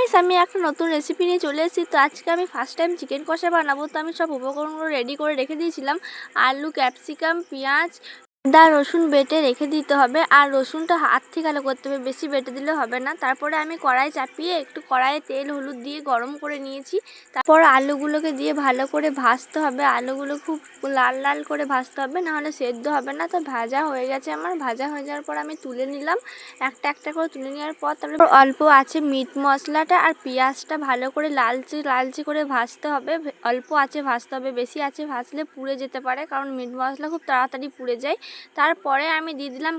Guys, আমি একটা নতুন রেসিপি নিয়ে চলে এসেছি। তো আজকে আমি ফার্স্ট টাইম চিকেন কষা বানাবো। তো আমি সব উপকরণগুলো রেডি করে রেখে দিয়েছিলাম। আলু, ক্যাপসিকাম, পেঁয়াজ, আদা, রসুন বেটে রেখে দিতে হবে। আর রসুনটা হাত থেকে আলো করতে হবে, বেশি বেটে দিলে হবে না। তারপরে আমি কড়াই চাপিয়ে একটু কড়াইয়ে তেল হলুদ দিয়ে গরম করে নিয়েছি। তারপর আলুগুলোকে দিয়ে ভালো করে ভাজতে হবে। আলুগুলো খুব লাল লাল করে ভাজতে হবে, নাহলে সেদ্ধ হবে না। তো ভাজা হয়ে গেছে আমার। ভাজা হয়ে যাওয়ার পর আমি তুলে নিলাম। একটা একটা করে তুলে নেওয়ার পর তারপর অল্প আছে মিট মশলাটা আর পেঁয়াজটা ভালো করে লালচে লালচে করে ভাজতে হবে। অল্প আছে ভাজতে হবে, বেশি আছে ভাজলে পুড়ে যেতে পারে, কারণ মিট মশলা খুব তাড়াতাড়ি পুড়ে যায়। তারপরে আমি দিয়ে দিলাম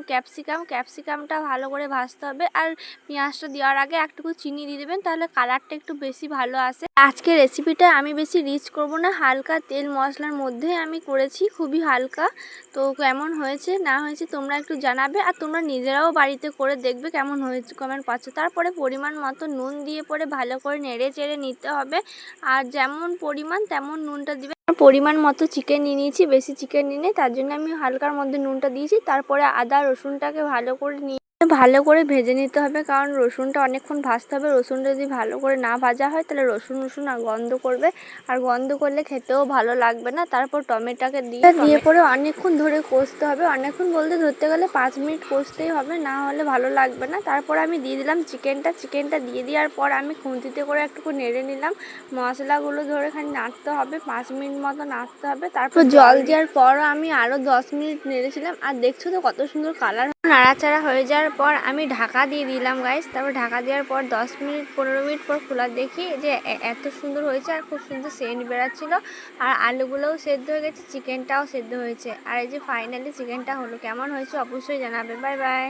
ক্যাপসিকামটা ভালো করে ভাজতে হবে। আর পেঁয়াজটা দেওয়ার আগে একটুকু চিনি দিয়ে দেবেন, তাহলে কালারটা একটু বেশি ভালো আসে। আজকে রেসিপিটা আমি বেশি রিচ করব না, হালকা তেল মশলার মধ্যে আমি করেছি, খুবই হালকা। তো কেমন হয়েছে না হয়েছে তোমরা একটু জানাবে, আর তোমরা নিজেরাও বাড়িতে করে দেখবে কেমন হয়েছে, কমেন্ট পাচ্ছ। তারপরে পরিমাণ মতো নুন দিয়ে পরে ভালো করে নেড়ে চেড়ে নিতে হবে। আর যেমন পরিমাণ তেমন নুনটা দিবে। পরিমাণ মতো চিকেন নিয়ে নিয়েছি, বেশি চিকেন নিয়ে, তার জন্য আমি হালকার মধ্যে নুনটা দিয়েছি। তারপরে আদা রসুনটাকে ভালো করে ভেজে নিতে হবে, কারণ রসুনটা অনেকক্ষণ ভাজতে হবে। রসুনটা যদি ভালো করে না ভাজা হয় তাহলে রসুন আর গন্ধ করবে, আর গন্ধ করলে খেতেও ভালো লাগবে না। তারপর টমেটোকে দিয়ে পরে অনেকক্ষণ ধরে কষতে হবে। অনেকক্ষণ বলতে ধরতে গেলে 5 মিনিট কষতেই হবে, না হলে ভালো লাগবে না। তারপর আমি দিয়ে দিলাম চিকেনটা দিয়ে দেওয়ার পর আমি খুন্তিতে করে একটু নেড়ে নিলাম। মশলাগুলো ধরে খালি নাড়তে হবে, 5 মিনিট মতো নাড়তে হবে। তারপর জল দেওয়ার পরও আমি আরও 10 মিনিট নেড়েছিলাম। আর দেখছো তো কত সুন্দর কালার। নাড়াচাড়া হয়ে যাওয়ার পর আমি ঢাকা দিয়ে দিলাম গাইস। তারপর ঢাকা দেওয়ার পর 10 মিনিট 15 মিনিট পর খোলা দেখি যে এত সুন্দর হয়েছে, আর খুব সুন্দর সেন্ট বেরাচ্ছিল। আর আলুগুলোও সেদ্ধ হয়ে গেছে, চিকেনটাও সেদ্ধ হয়েছে। আর এই যে ফাইনালি চিকেনটা হলো, কেমন হয়েছে অবশ্যই জানাবে। Bye bye.